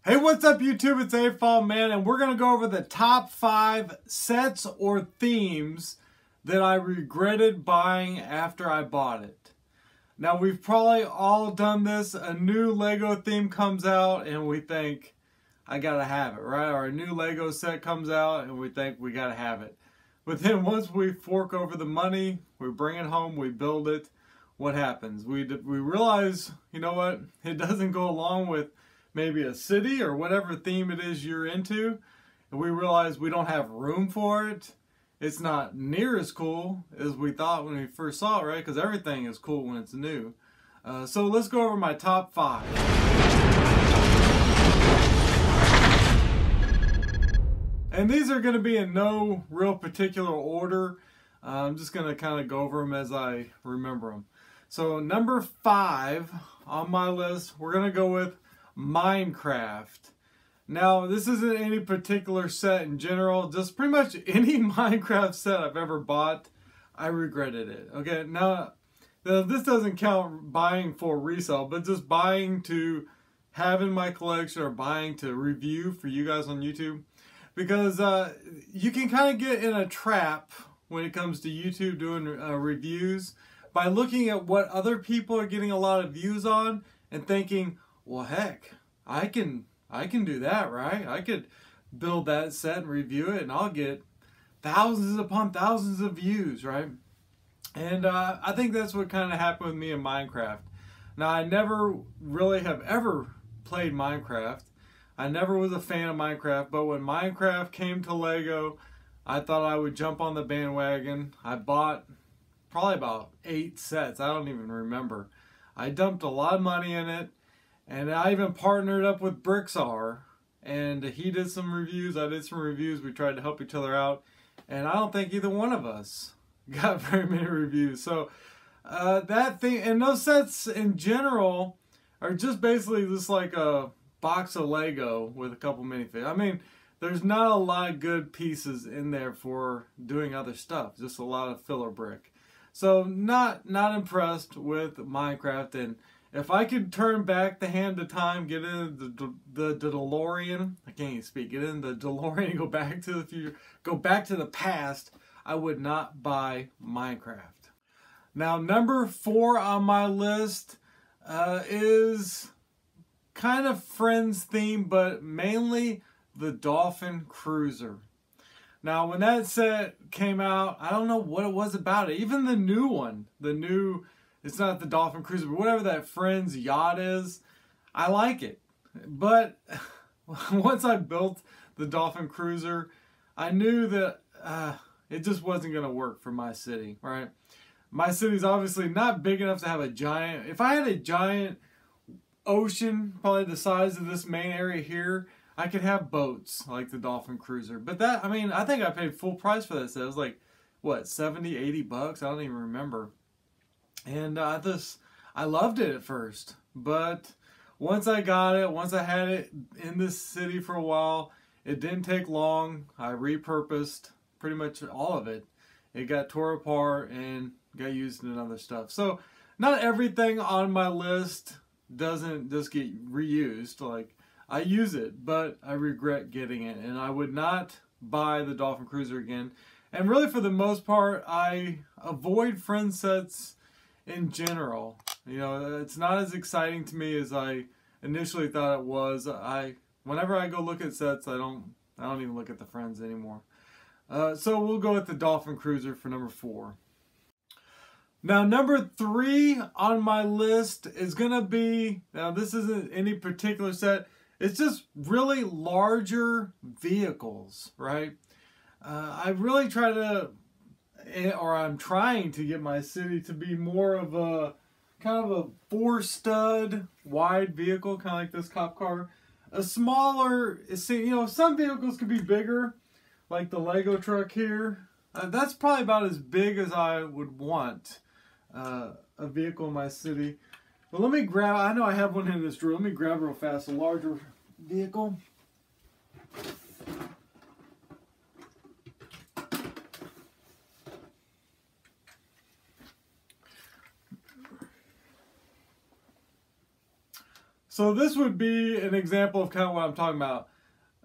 Hey, what's up YouTube? It's AFOL, man, and we're going to go over the top 5 sets or themes that I regretted buying after I bought it. Now, we've probably all done this. A new Lego theme comes out and we think, I gotta have it, right? Or a new Lego set comes out and we think we gotta have it. But then once we fork over the money, we bring it home, we build it, what happens? We realize, you know what, it doesn't go along with maybe a city or whatever theme it is you're into, and we realize we don't have room for it. It's not near as cool as we thought when we first saw it, right? Because everything is cool when it's new. So let's go over my top 5. And these are going to be in no real particular order. I'm just going to kind of go over them as I remember them. So number 5 on my list, we're going to go with Minecraft. Now, this isn't any particular set in general, just pretty much any Minecraft set I've ever bought, I regretted it. Okay, now this doesn't count buying for resale, but just buying to have in my collection or buying to review for you guys on YouTube. Because you can kind of get in a trap when it comes to YouTube doing reviews by looking at what other people are getting a lot of views on and thinking, well, heck, I can do that, right? I could build that set and review it and I'll get thousands upon thousands of views, right? And I think that's what kind of happened with me in Minecraft. Now, I never really have ever played Minecraft. I never was a fan of Minecraft, but when Minecraft came to Lego, I thought I would jump on the bandwagon. I bought probably about 8 sets. I don't even remember. I dumped a lot of money in it. And I even partnered up with BrickLink Store, and he did some reviews, I did some reviews, we tried to help each other out, and I don't think either one of us got very many reviews. So that thing, and those sets in general are just basically just like a box of Lego with a couple minifigs. I mean, there's not a lot of good pieces in there for doing other stuff, just a lot of filler brick. So not impressed with Minecraft. And if I could turn back the hand of time, get in the DeLorean, I can't even speak, get in the DeLorean and go back to the future, go back to the past, I would not buy Minecraft. Now, number 4 on my list is kind of Friends theme, but mainly the Dolphin Cruiser. Now, when that set came out, I don't know what it was about it. Even the new one, it's not the Dolphin Cruiser, but whatever that Friends yacht is, I like it. But once I built the Dolphin Cruiser, I knew that it just wasn't going to work for my city, right? My city's obviously not big enough to have a giant. If I had a giant ocean, probably the size of this main area here, I could have boats like the Dolphin Cruiser. But that, I mean, I think I paid full price for that set. It was like, what, 70, 80 bucks? I don't even remember. And I loved it at first, but once I got it, once I had it in this city for a while, it didn't take long. I repurposed pretty much all of it. It got tore apart and got used in other stuff. So not everything on my list doesn't just get reused. Like, I use it, but I regret getting it, and I would not buy the Dolphin Cruiser again. And really, for the most part, I avoid Friends sets in general. You know, it's not as exciting to me as I initially thought it was. Whenever I go look at sets, I don't even look at the Friends anymore. So we'll go with the Dolphin Cruiser for number 4. Now, number 3 on my list is gonna be, now this isn't any particular set, it's just really larger vehicles, right? I really try to, or I'm trying to get my city to be more of a kind of a 4-stud wide vehicle, kind of like this cop car. A smaller, you know, some vehicles could be bigger, like the Lego truck here. That's probably about as big as I would want a vehicle in my city. But let me grab, I know I have one in this drawer. Let me grab real fast a larger vehicle. So this would be an example of kind of what I'm talking about.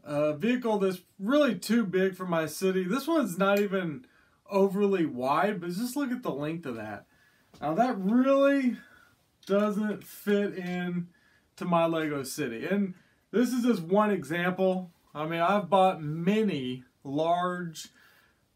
A vehicle that's really too big for my city. This one's not even overly wide, but just look at the length of that. Now that really doesn't fit in to my Lego city. And this is just one example. I mean, I've bought many large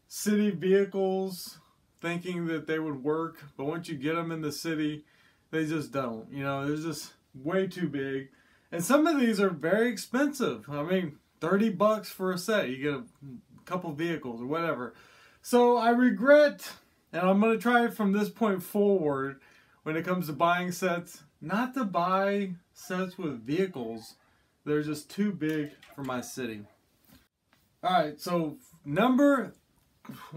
city vehicles thinking that they would work, but once you get them in the city, they just don't. You know, they're just way too big. And some of these are very expensive. I mean, 30 bucks for a set. You get a couple vehicles or whatever. So I regret, and I'm going to try from this point forward when it comes to buying sets, not to buy sets with vehicles. They're just too big for my city. Alright, so what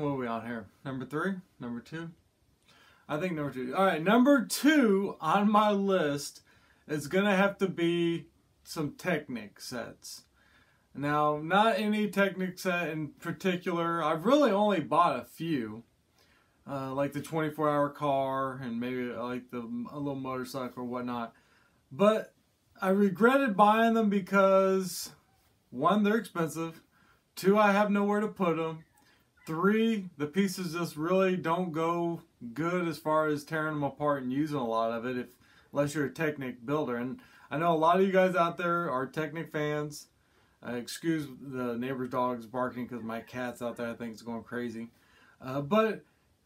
are we on here? Number 3? Number 2? I think number 2. Alright, number 2 on my list is going to have to be some Technic sets. Now, not any Technic set in particular. I've really only bought a few. Like the 24-hour car and maybe like a little motorcycle or whatnot. But I regretted buying them because 1, they're expensive. 2, I have nowhere to put them. 3, the pieces just really don't go good as far as tearing them apart and using a lot of it unless you're a Technic builder. And I know a lot of you guys out there are Technic fans. Excuse the neighbor's dog's barking because my cat's out there. I think it's going crazy.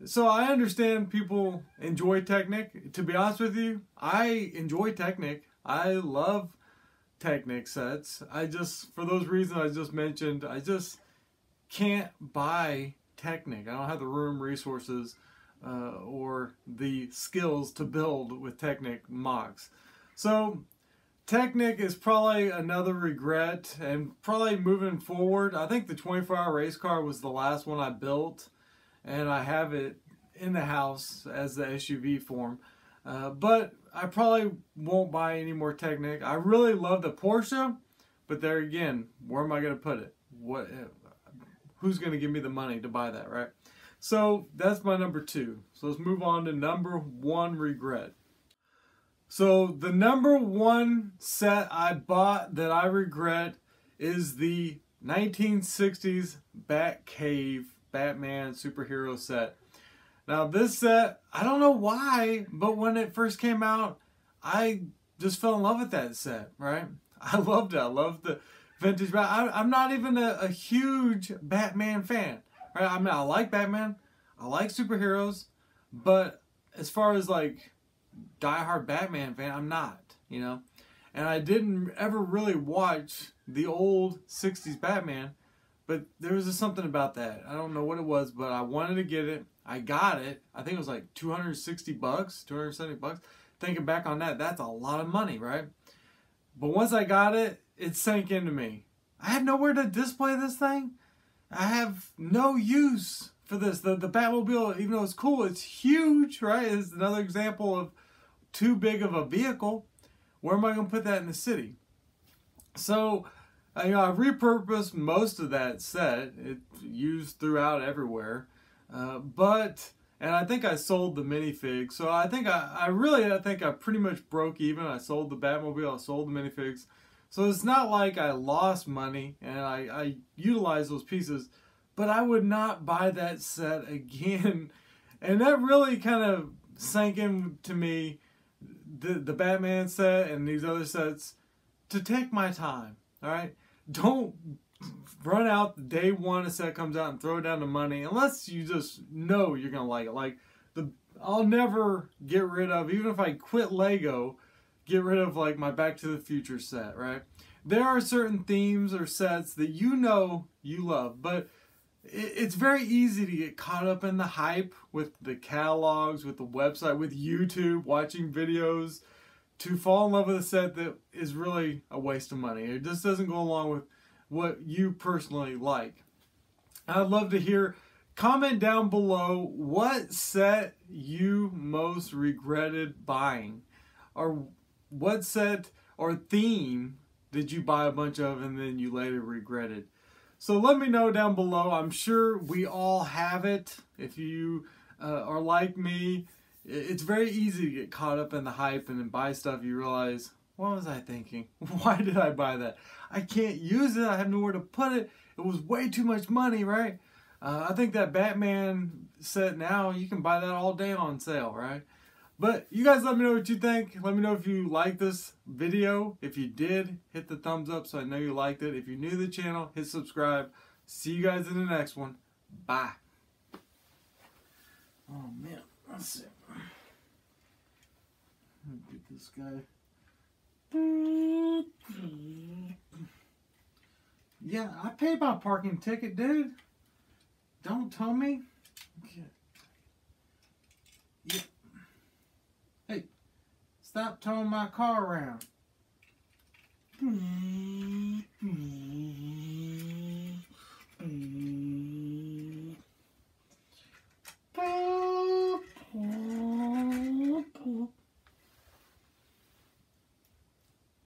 So I understand people enjoy Technic. To be honest with you, I enjoy Technic. I love Technic sets. For those reasons I just mentioned, I just can't buy Technic. I don't have the room, resources, or the skills to build with Technic MOCs. So Technic is probably another regret, and probably moving forward, I think the 24-hour race car was the last one I built, and I have it in the house as the SUV form. But I probably won't buy any more Technic. I really love the Porsche, but there again, where am I going to put it? Who's going to give me the money to buy that, right? So that's my number 2. So let's move on to number 1 regret. So the number 1 set I bought that I regret is the 1960s Batcave Batman superhero set. Now this set, I don't know why, but when it first came out, I just fell in love with that set, right? I loved it. I loved the vintage Batman. I'm not even a huge Batman fan, right? I mean, I like Batman. I like superheroes. But as far as like diehard Batman fan, I'm not, you know? And I didn't ever really watch the old 60s Batman, but there was just something about that. I don't know what it was, but I wanted to get it. I got it. I think it was like 260 bucks, 270 bucks. Thinking back on that, that's a lot of money, right? But once I got it, it sank into me. I have nowhere to display this thing. I have no use for this. The Batmobile, even though it's cool, it's huge, right? It's another example of too big of a vehicle. Where am I going to put that in the city? So, I repurposed most of that set. It's used throughout everywhere. And I think I sold the minifigs. So I think I pretty much broke even. I sold the Batmobile, I sold the minifigs. So it's not like I lost money, and I utilized those pieces, but I would not buy that set again. And that really kind of sank into me, the Batman set and these other sets, to take my time, all right? Don't run out the day one a set comes out and throw down the money unless you just know you're gonna like it. Like I'll never get rid of, even if I quit Lego, get rid of like my Back to the Future set, right? There are certain themes or sets that you know you love, but it's very easy to get caught up in the hype with the catalogs, with the website, with YouTube, watching videos, to fall in love with a set that is really a waste of money. It just doesn't go along with what you personally like. I'd love to hear, comment down below what set you most regretted buying, or what set or theme did you buy a bunch of and then you later regretted. So let me know down below. I'm sure we all have it. If you are like me, it's very easy to get caught up in the hype and then buy stuff you realize, What was I thinking? Why did I buy that? I can't use it. I have nowhere to put it. It was way too much money, right? I think that Batman set now, you can buy that all day on sale, right? But you guys let me know what you think. Let me know if you liked this video. If you did, hit the thumbs up so I know you liked it. If you're new to the channel, hit subscribe. See you guys in the next one. Bye. Oh man, let's see. Let me get this guy. Yeah, I paid my parking ticket, dude. Don't tell me. Okay. Yeah. Hey, stop towing my car around.